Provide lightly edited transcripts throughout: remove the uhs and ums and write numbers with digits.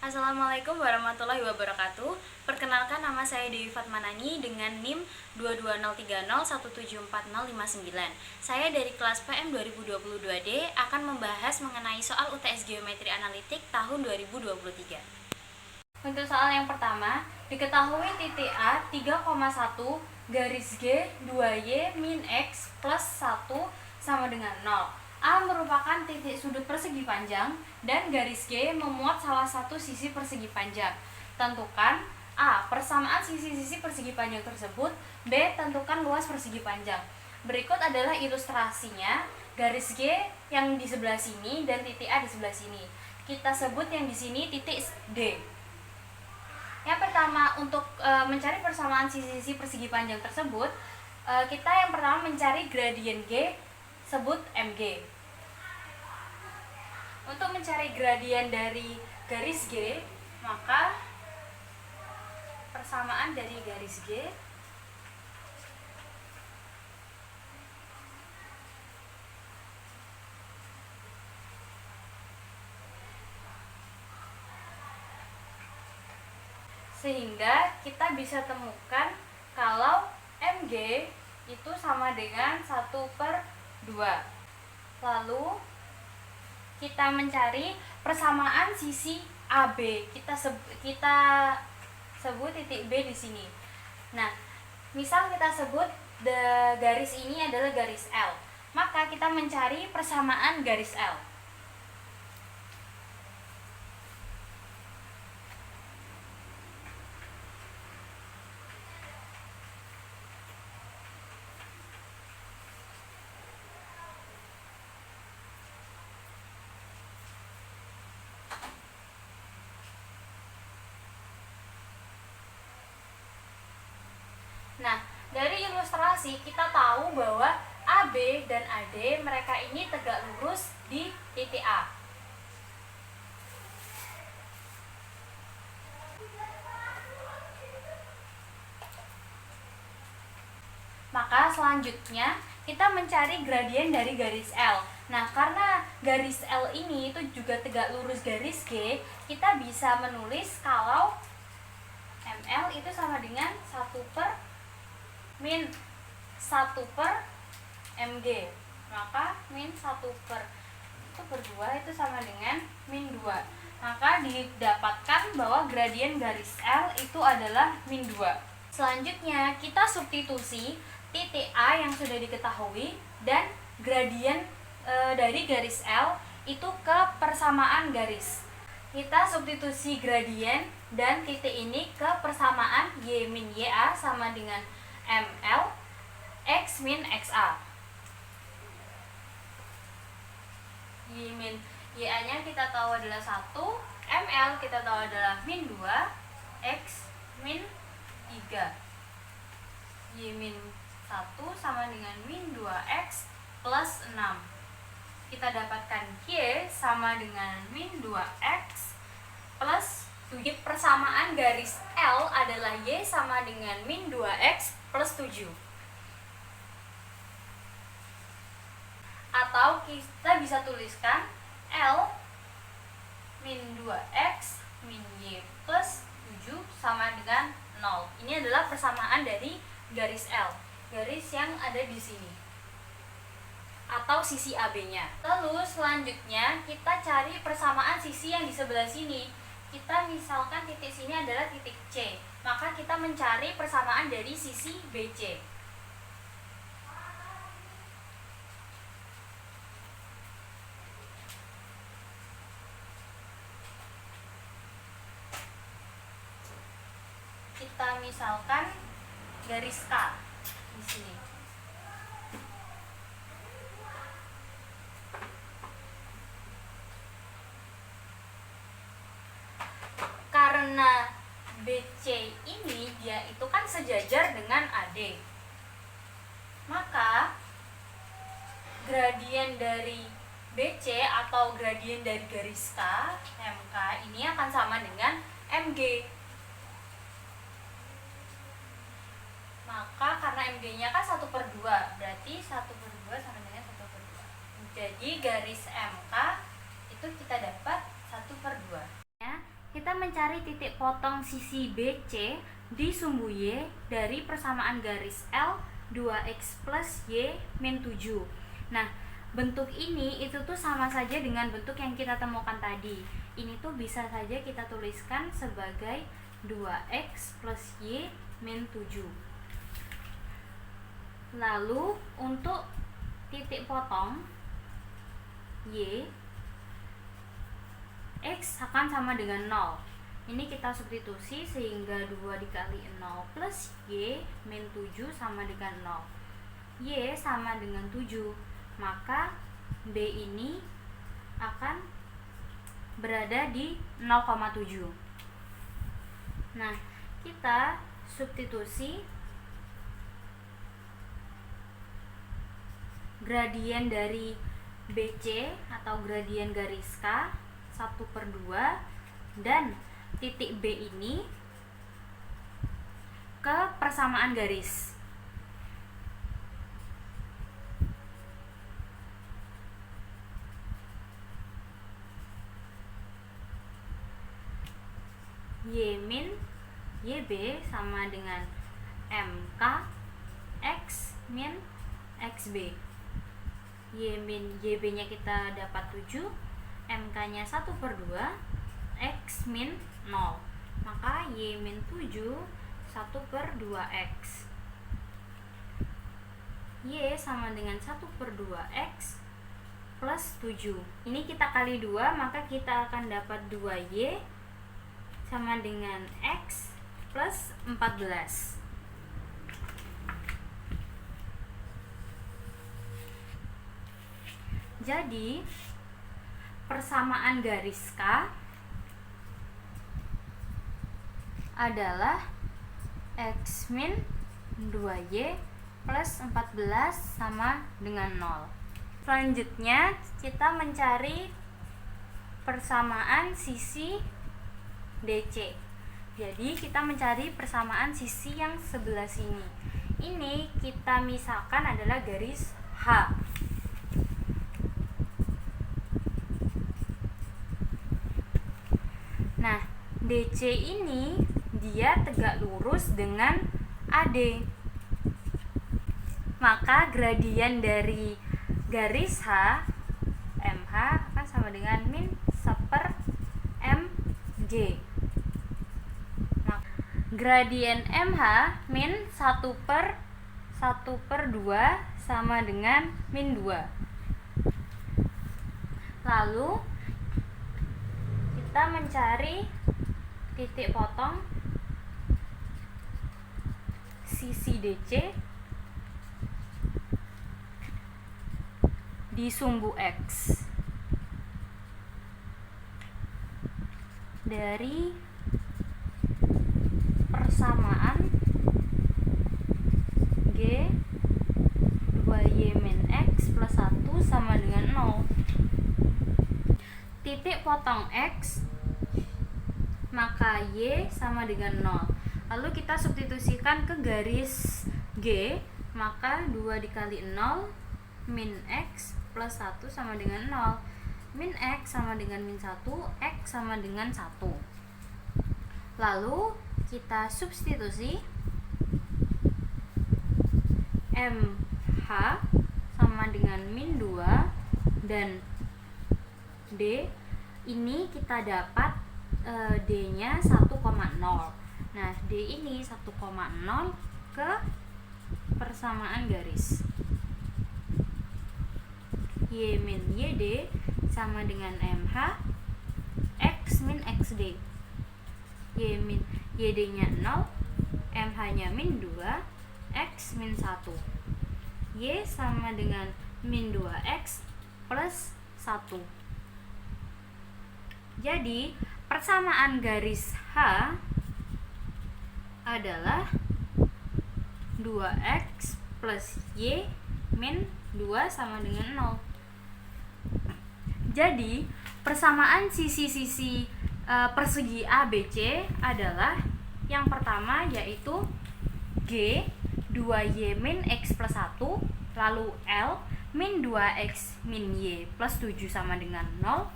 Assalamualaikum warahmatullahi wabarakatuh. Perkenalkan, nama saya Dewi Fatmanani dengan NIM 22030174059. Saya dari kelas PM 2022D akan membahas mengenai soal UTS Geometri Analitik tahun 2023. Untuk soal yang pertama, diketahui titik A 3,1 garis G 2Y min X plus 1 sama dengan 0. A merupakan titik sudut persegi panjang dan garis G memuat salah satu sisi persegi panjang. Tentukan A. Persamaan sisi-sisi persegi panjang tersebut. B. Tentukan luas persegi panjang. Berikut adalah ilustrasinya. Garis G yang di sebelah sini dan titik A di sebelah sini. Kita sebut yang di sini titik D. Yang pertama, untuk mencari persamaan sisi-sisi persegi panjang tersebut, kita yang pertama mencari gradien G, sebut MG. Untuk mencari gradien dari garis G, maka persamaan dari garis G sehingga kita bisa temukan kalau MG itu sama dengan 1/2. Lalu kita mencari persamaan sisi AB. Kita sebut titik B di sini. Nah, misal kita sebut garis ini adalah garis L, maka kita mencari persamaan garis L. Nah, dari ilustrasi kita tahu bahwa AB dan AD mereka ini tegak lurus di titik A. Maka selanjutnya kita mencari gradien dari garis L. Nah, karena garis L ini itu juga tegak lurus garis G, kita bisa menulis kalau ML itu sama dengan 1/-1/mg. Maka min 1/2 itu sama dengan min 2. Maka didapatkan bahwa gradien garis L itu adalah min 2. Selanjutnya kita substitusi titik A yang sudah diketahui dan gradien dari garis L itu ke persamaan garis. Kita substitusi gradien dan titik ini ke persamaan Y min YA sama dengan ML X min XA. Y min YA nya kita tahu adalah 1, ML kita tahu adalah min 2, X min 3. Y min 1 sama dengan min 2X plus 6. Kita dapatkan Y sama dengan min 2X plus 7. Persamaan garis L adalah Y sama dengan min 2X plus 7. Atau kita bisa tuliskan L min 2X min Y plus 7 sama dengan 0. Ini adalah persamaan dari garis L, garis yang ada di sini, atau sisi AB-nya. Lalu selanjutnya kita cari persamaan sisi yang di sebelah sini. Kita misalkan titik sini adalah titik C, maka kita mencari persamaan dari sisi BC. Kita misalkan garis K di sini. Karena BC ini dia itu kan sejajar dengan AD, maka gradien dari BC atau gradien dari garis K MK ini akan sama dengan MG. Maka karena MG nya kan 1/2, berarti 1/2 sama dengan 1/2. Jadi garis MK itu kita dapat 1/2. Kita mencari titik potong sisi BC di sumbu Y dari persamaan garis L 2x plus Y min 7. Nah, bentuk ini itu tuh sama saja dengan bentuk yang kita temukan tadi. Ini tuh bisa saja kita tuliskan sebagai 2x plus Y min 7. Lalu untuk titik potong Y, X akan sama dengan 0. Ini kita substitusi sehingga 2 dikali 0 plus Y min 7 sama dengan 0. Y sama dengan 7, maka B ini akan berada di 0,7. Nah, kita substitusi gradien dari BC atau gradien garis K 1/2 dan titik B ini ke persamaan garis. Y min YB sama dengan MK X min XB. Y min YB nya kita dapat 7, MK nya 1/2, X min 0. Maka Y min 7 1/2X. Y sama dengan 1/2X plus 7. Ini kita kali 2, maka kita akan dapat 2Y sama dengan X plus 14. Jadi persamaan garis K adalah X min 2Y plus 14 sama dengan 0. Selanjutnya kita mencari persamaan sisi DC. Jadi kita mencari persamaan sisi yang sebelah sini. Ini kita misalkan adalah garis H. Nah, DC ini dia tegak lurus dengan AD. Maka gradien dari garis H MH akan sama dengan min 1/mj. Nah, gradien MH min 1/2 sama dengan min 2. Lalu kita mencari titik potong sisi DC di sumbu X dari persamaan G 2Y min X plus 1 sama dengan 0. Titik potong X, maka Y sama dengan 0. Lalu kita substitusikan ke garis G, maka 2 dikali 0 min X plus 1 sama dengan 0. Min X sama dengan min 1, X sama dengan 1. Lalu kita substitusi MH sama dengan min 2 dan D ini kita dapat D nya 1,0. Nah, D ini 1,0 ke persamaan garis Y min YD sama dengan MH X min XD. Y min YD nya 0, MH nya min 2, X min 1. Y sama dengan min 2X plus 1. Jadi persamaan garis H adalah 2X plus Y min 2 sama dengan 0. Jadi persamaan sisi-sisi persegi ABC adalah yang pertama yaitu G 2Y min X plus 1, lalu L min 2X min Y plus 7 sama dengan 0,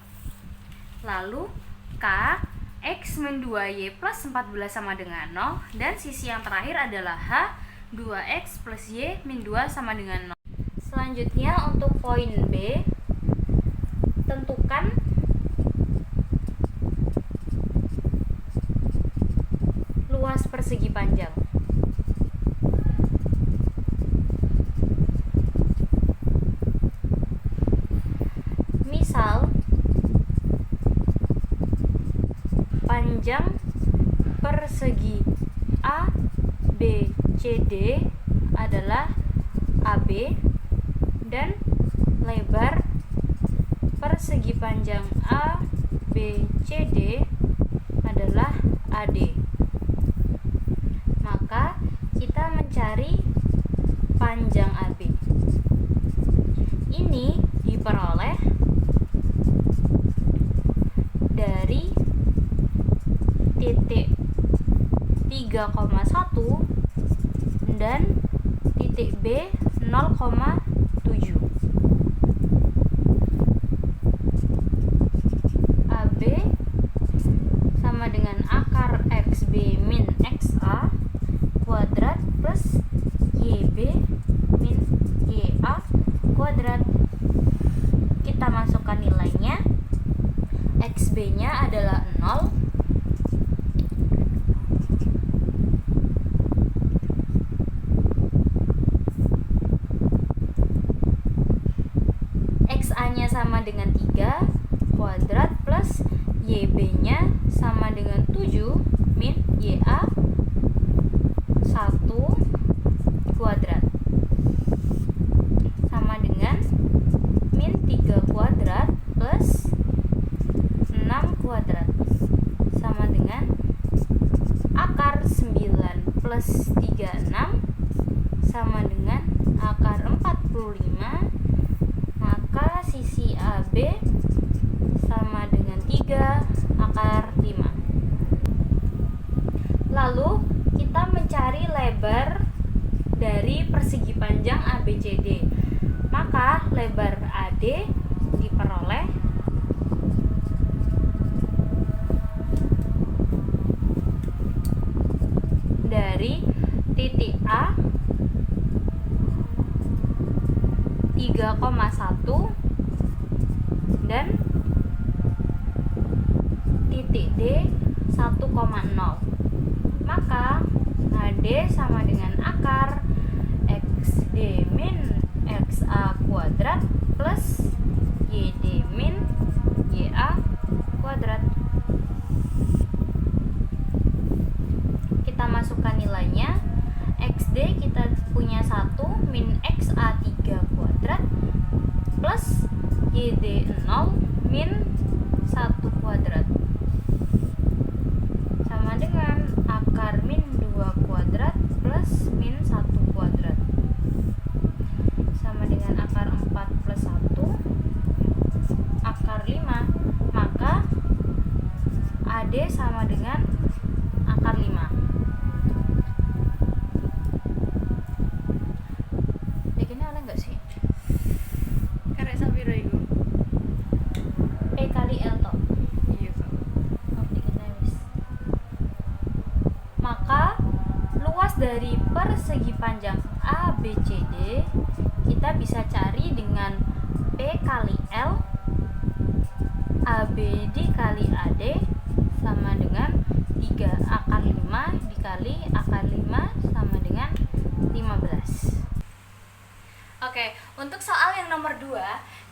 lalu K X min 2Y plus 14 sama dengan 0. Dan sisi yang terakhir adalah H 2X plus Y min 2 sama dengan 0. Selanjutnya untuk poin B, tentukan luas persegi panjang. Misal, panjang persegi A, B, C, D adalah AB dan lebar persegi panjang A, B, C, D adalah AD. Maka kita mencari panjang AB. Ini diperoleh dari titik 3,1 dan titik B 0,7. AB sama dengan akar XB min XA kuadrat plus YB min YA kuadrat. Kita masukkan nilainya. XB nya adalah 0, XA nya sama dengan 3 kuadrat plus YB nya sama dengan 7 min YA 1 kuadrat sama dengan min 3 kuadrat plus 6 kuadrat sama dengan akar 9 plus 36 sama dengan akar 45. Maka sisi AB sama dengan 3 akar 5. Lalu kita mencari lebar dari persegi panjang ABCD. Maka lebar AD diperoleh dari titik A 3,1 dan titik D 1,0. Maka AD sama dengan akar XD min XA kuadrat plus YD min YA kuadrat. Kita masukkan nilainya. XD kita punya 1 min XA 3 kuadrat plus YD 0 min 1 kuadrat sama dengan akar min 2 kuadrat plus min 1 kuadrat sama dengan akar 4 plus 1 akar 5. Maka AD sama dengan akar 5. Bikinnya oleh enggak sih? Karek sabira iku. P kali L toh. Iya, Kak. Oh, bikinnya wis. Maka luas dari persegi panjang ABCD kita bisa cari dengan P kali L AB dikali AD sama dengan 3 akar 5 dikali akar 5 sama dengan 15. Oke, untuk soal yang nomor 2,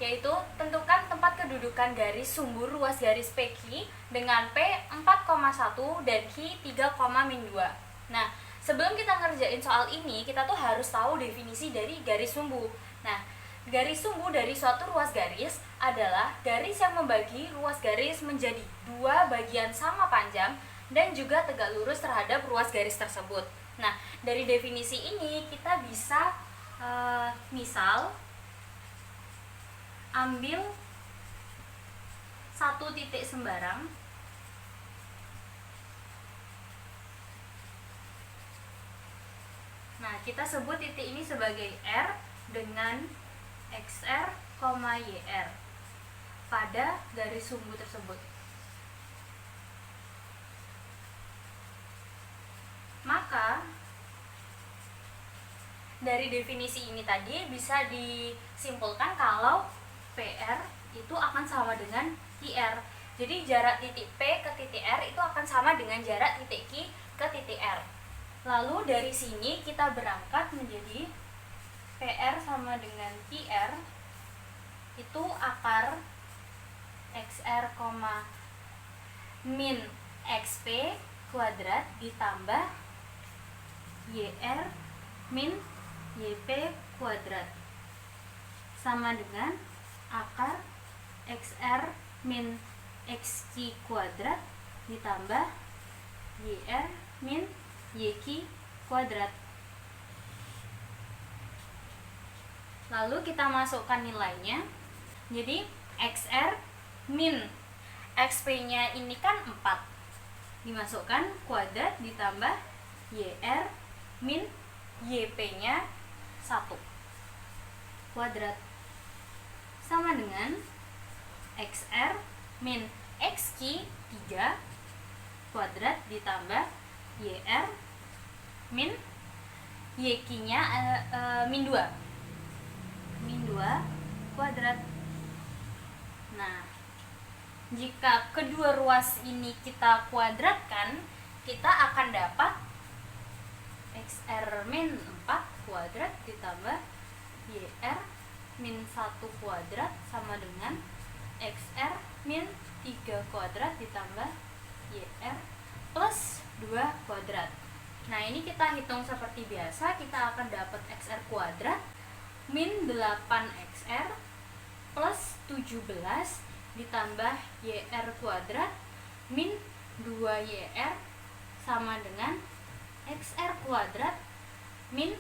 yaitu tentukan tempat kedudukan garis sumbu ruas garis PQ dengan P 4,1 dan Q 3,-2. Nah, sebelum kita ngerjain soal ini, kita tuh harus tahu definisi dari garis sumbu. Nah, garis sumbu dari suatu ruas garis adalah garis yang membagi ruas garis menjadi dua bagian sama panjang dan juga tegak lurus terhadap ruas garis tersebut. Nah, dari definisi ini kita bisa misal ambil satu titik sembarang. Nah, kita sebut titik ini sebagai R dengan XR, YR pada garis sumbu tersebut. dari definisi ini tadi bisa disimpulkan kalau PR itu akan sama dengan IR. Jadi jarak titik P ke titik R itu akan sama dengan jarak titik Q ke titik R. Lalu dari sini kita berangkat menjadi PR sama dengan QR itu akar XR, min XP kuadrat ditambah YR min YP kuadrat sama dengan akar XR min XQ kuadrat ditambah YR min YQ kuadrat. Lalu kita masukkan nilainya. Jadi XR min XP nya ini kan 4 dimasukkan kuadrat ditambah YR min YP nya 1 kuadrat sama dengan XR min XQ 3 kuadrat ditambah YR min YQ nya min 2 kuadrat. Nah, jika kedua ruas ini kita kuadratkan, kita akan dapat XR min 4 kuadrat ditambah YR min 1 kuadrat sama dengan XR min 3 kuadrat ditambah YR plus 2 kuadrat. Nah, ini kita hitung seperti biasa, kita akan dapat XR kuadrat min 8XR plus 17 ditambah YR kuadrat min 2YR sama dengan XR kuadrat min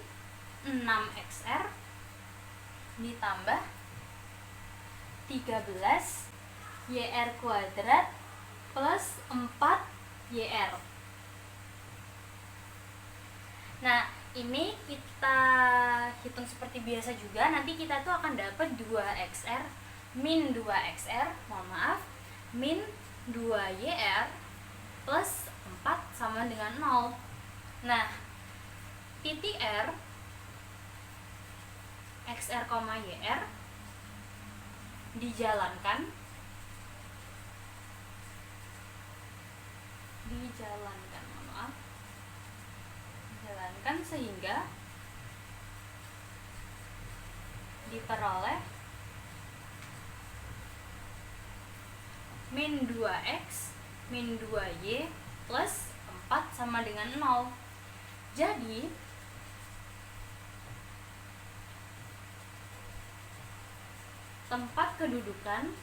6XR ditambah 13 YR kuadrat plus 4YR. Nah, ini kita hitung seperti biasa juga. Nanti kita tuh akan dapat 2XR min 2XR, min 2YR plus 4 sama dengan 0. Nah, titik R XR, YR dijalankan sehingga diperoleh min 2x min 2y plus 4 sama dengan 0. Jadi tempat kedudukan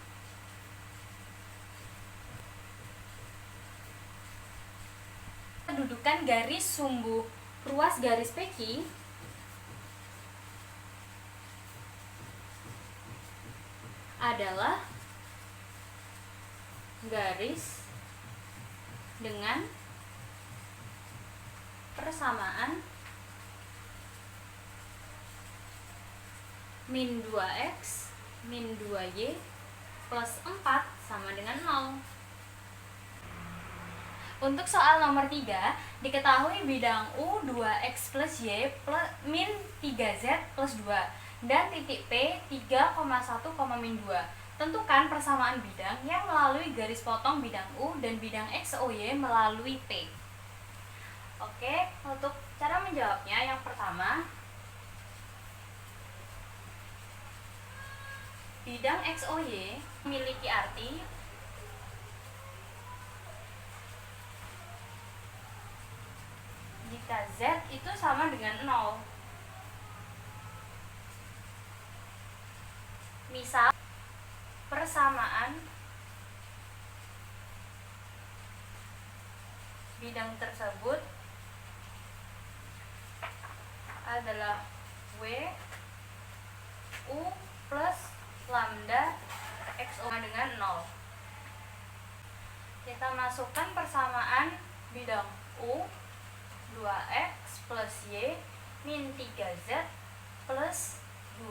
garis sumbu ruas garis PQ adalah garis dengan persamaan min 2x min 2y plus 4 sama dengan 0. Untuk soal nomor 3, diketahui bidang U 2x plus y plus min 3z plus 2 dan titik P 3,1, min 2. Tentukan persamaan bidang yang melalui garis potong bidang U dan bidang XOY melalui P. Oke, untuk cara menjawabnya, yang pertama, bidang XOY memiliki arti jika Z itu sama dengan 0. Misal, persamaan bidang tersebut adalah W U plus lambda XO dengan 0. Kita masukkan persamaan bidang U 2x plus y min 3z plus 2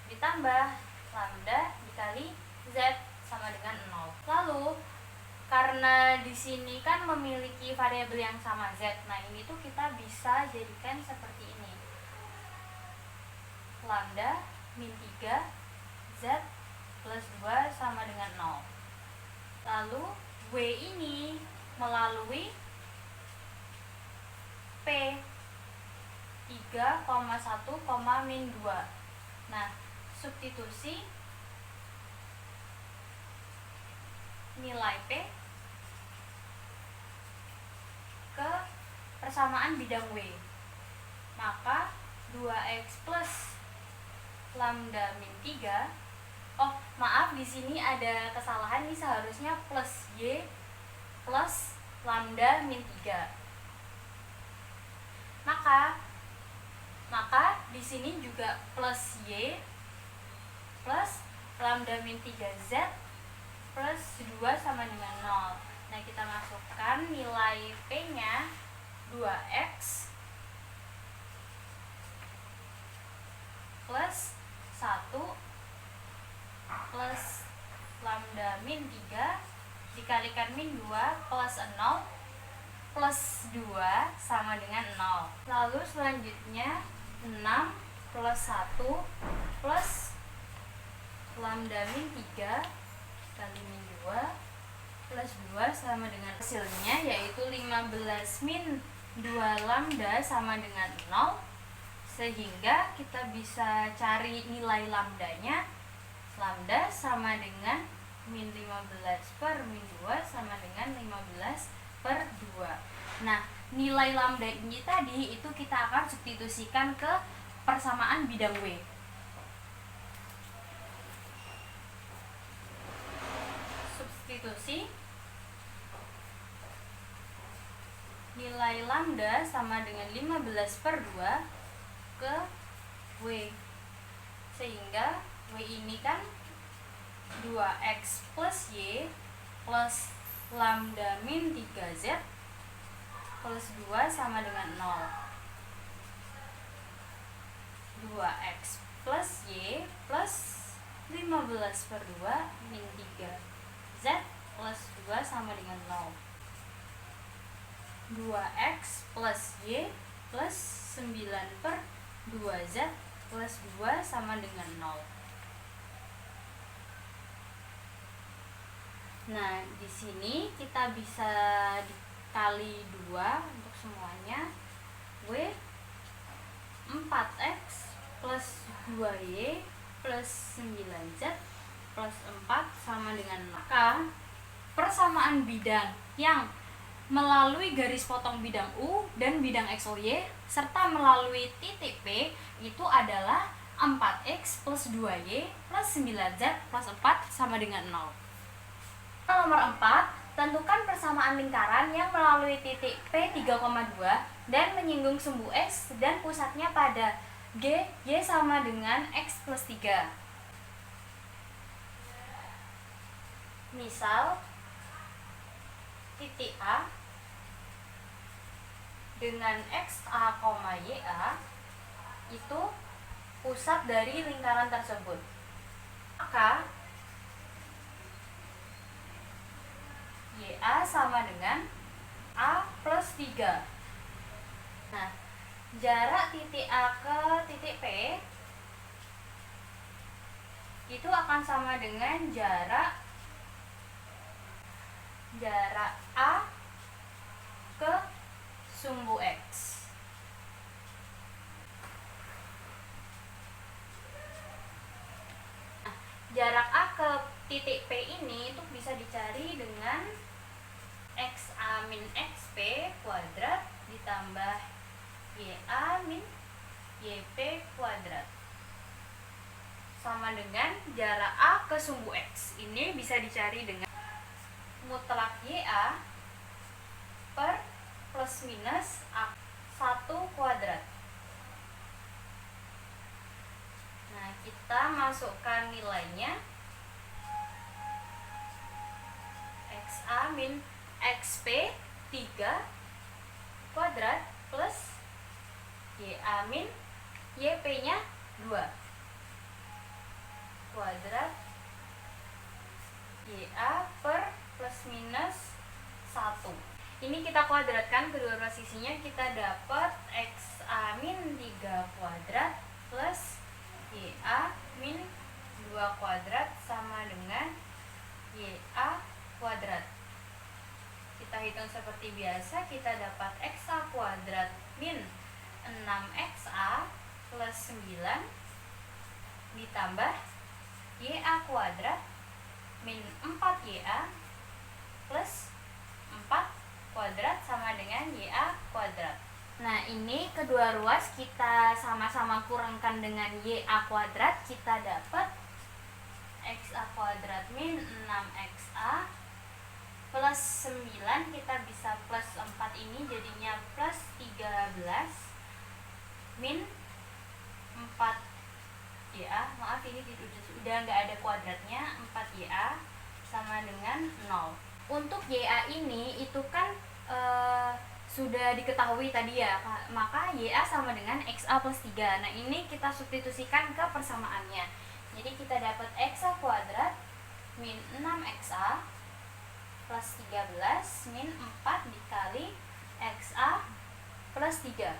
ditambah lambda dikali z sama dengan 0. Lalu karena di sini kan memiliki variabel yang sama z, nah ini tuh kita bisa jadikan seperti ini. lambda min 3 Z plus 2 sama dengan 0. Lalu W ini melalui P 3,1, min 2. Nah, substitusi nilai P ke persamaan bidang W. Maka 2x plus lambda min 3. Oh, maaf, di sini ada kesalahan, ini seharusnya plus y plus lambda min 3. Maka di sini juga plus y plus lambda min 3z plus 2 sama dengan 0. Nah, kita masukkan nilai P-nya 2x plus 1 plus lambda min 3 dikalikan min 2 plus 0 plus 2 sama dengan 0. Lalu selanjutnya 6 plus 1 plus lambda min 3 kali min 2 plus 2 sama dengan hasilnya yaitu 15 min 2 lambda sama dengan 0. Sehingga kita bisa cari nilai lambdanya. Lambda sama dengan min 15 per min 2 sama dengan 15 per 2. Nah, nilai lambda ini tadi itu kita akan substitusikan ke persamaan bidang W. Substitusi nilai lambda sama dengan 15 per 2 ke W. Sehingga W ini kan 2x plus y plus lambda min 3z plus 2 sama dengan 0. 2x plus y plus 15 per 2 min 3z plus 2 sama dengan 0. 2x plus y plus 9 per 2z plus 2 sama dengan 0. Nah, di sini kita bisa dikali 2 untuk semuanya. W 4x plus 2y plus 9z plus 4 sama dengan 0. Maka persamaan bidang yang melalui garis potong bidang U dan bidang XOY serta melalui titik P itu adalah 4x plus 2y plus 9z plus 4 sama dengan 0. Nomor 4, tentukan persamaan lingkaran yang melalui titik P 3,2 dan menyinggung sumbu X dan pusatnya pada G, Y sama dengan X plus 3. Misal, titik A dengan XA, YA itu pusat dari lingkaran tersebut. Maka YA sama dengan A plus 3. Nah, jarak titik A ke titik P itu akan sama dengan jarak A ke sumbu X. Nah, jarak A ke titik P ini itu bisa dicari dengan XA min XP kuadrat ditambah YA min YP kuadrat sama dengan jarak A ke sumbu X. Ini bisa dicari dengan mutlak YA per plus minus A1 kuadrat. Nah, kita masukkan nilainya. XA min XP 3 kuadrat plus YA min YP nya 2 kuadrat YA per plus minus 1. Ini kita kuadratkan kedua sisinya, kita dapat XA min 3 kuadrat plus YA min 2 kuadrat sama dengan YA kuadrat. Kita hitung seperti biasa, kita dapat XA kuadrat min 6XA plus 9 ditambah YA kuadrat min 4YA plus 4 kuadrat sama dengan YA kuadrat. Nah, ini kedua ruas kita sama-sama kurangkan dengan YA kuadrat, kita dapat XA kuadrat min 6XA plus 9, kita bisa plus 4 ini jadinya plus 13 min 4YA, maaf ini udah nggak ada kuadratnya, 4YA sama dengan 0. Untuk YA ini itu kan sudah diketahui tadi ya, maka YA sama dengan XA plus 3. Nah, ini kita substitusikan ke persamaannya. Jadi kita dapat XA kuadrat min 6XA plus 13 min 4 dikali XA plus 3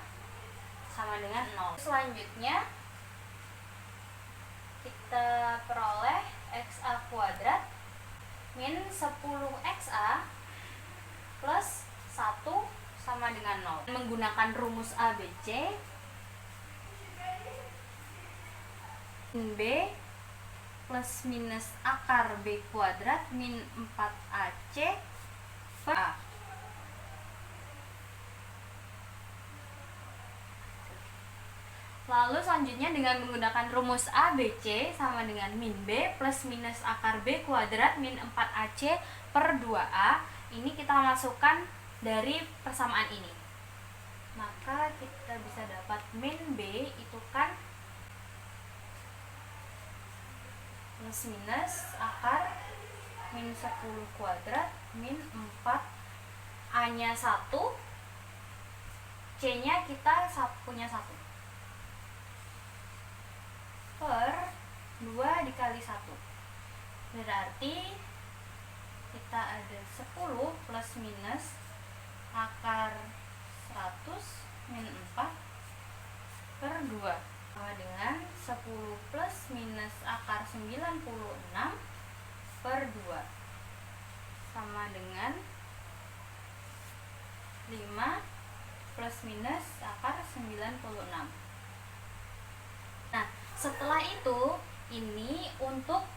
sama dengan 0. Selanjutnya kita peroleh XA kuadrat min 10XA plus 1 sama dengan 0. Menggunakan rumus ABC, B plus minus akar B kuadrat min 4AC per A. Lalu selanjutnya dengan menggunakan rumus ABC sama dengan min B plus minus akar B kuadrat min 4AC per 2A. Ini kita masukkan dari persamaan ini. Maka kita bisa dapat min B itu kan plus minus akar min 10 kuadrat min 4 A nya 1, C nya kita punya 1 per 2 dikali 1, berarti kita ada 10 plus minus akar 100 min 4 per 2 sama dengan 10 plus minus akar 96 per 2 sama dengan 5 plus minus akar 96. Nah, setelah itu ini untuk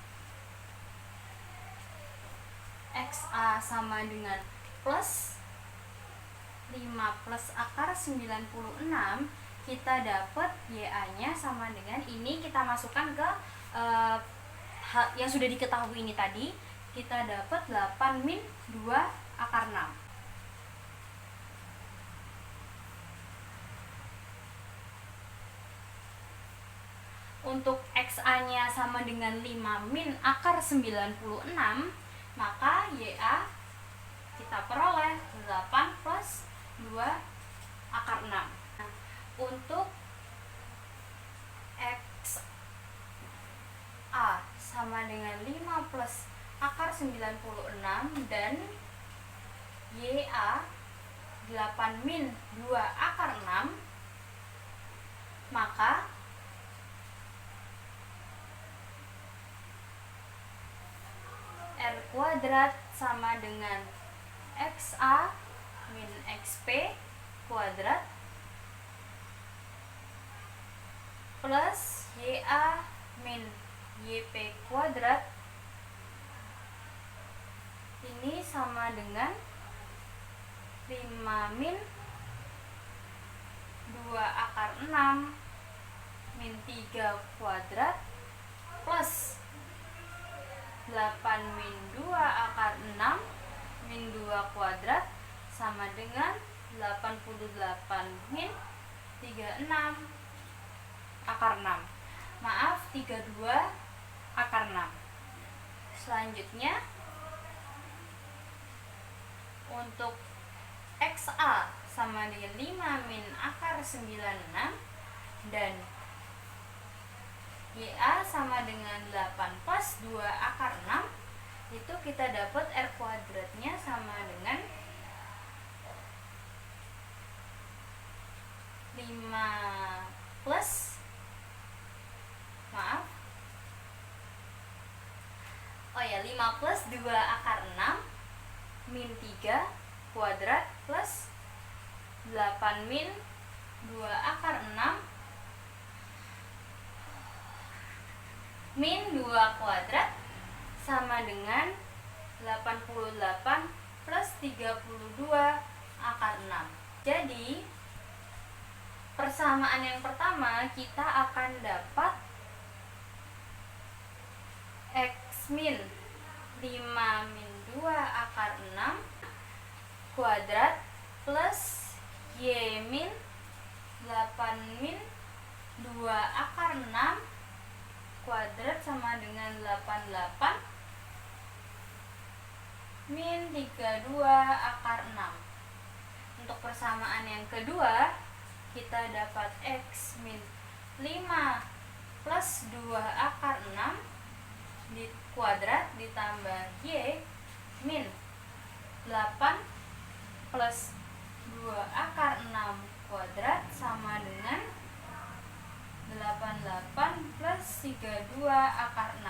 XA sama dengan plus 5 plus akar 96, kita dapat YA nya sama dengan ini, kita masukkan ke yang sudah diketahui ini tadi, kita dapat 8 min 2 akar 6. Untuk XA nya sama dengan 5 min akar 96, maka YA kita peroleh 8 plus 2 akar 6. Nah, untuk XA sama dengan 5 plus akar 96 dan YA 8 min 2 akar 6, maka R kuadrat sama dengan XA min XP kuadrat plus YA min YP kuadrat ini sama dengan 5 min 2 akar 6 min 3 kuadrat plus 8 min 2 akar 6 min 2 kuadrat sama dengan 88 min 36 akar 6. Maaf, 32 akar 6. Selanjutnya untuk XA sama dengan 5 min akar 96 dan YA sama dengan 8 plus 2 akar 6, itu kita dapat R kuadratnya sama dengan 5 plus ya? 5 plus 2 akar 6 min 3 kuadrat plus 8 min 2 akar 6 min 2 kuadrat sama dengan 88 plus 32 akar 6. Jadi persamaan yang pertama kita akan dapat X min 5 min 2 akar 6 kuadrat plus Y min 8 min 2 akar 6 kuadrat sama dengan 88 min 32 akar 6. Untuk persamaan yang kedua kita dapat X min 5 plus 2 akar 6 di kuadrat ditambah Y min 8 plus 2 akar 6 kuadrat sama dengan 88 plus 32 akar 6.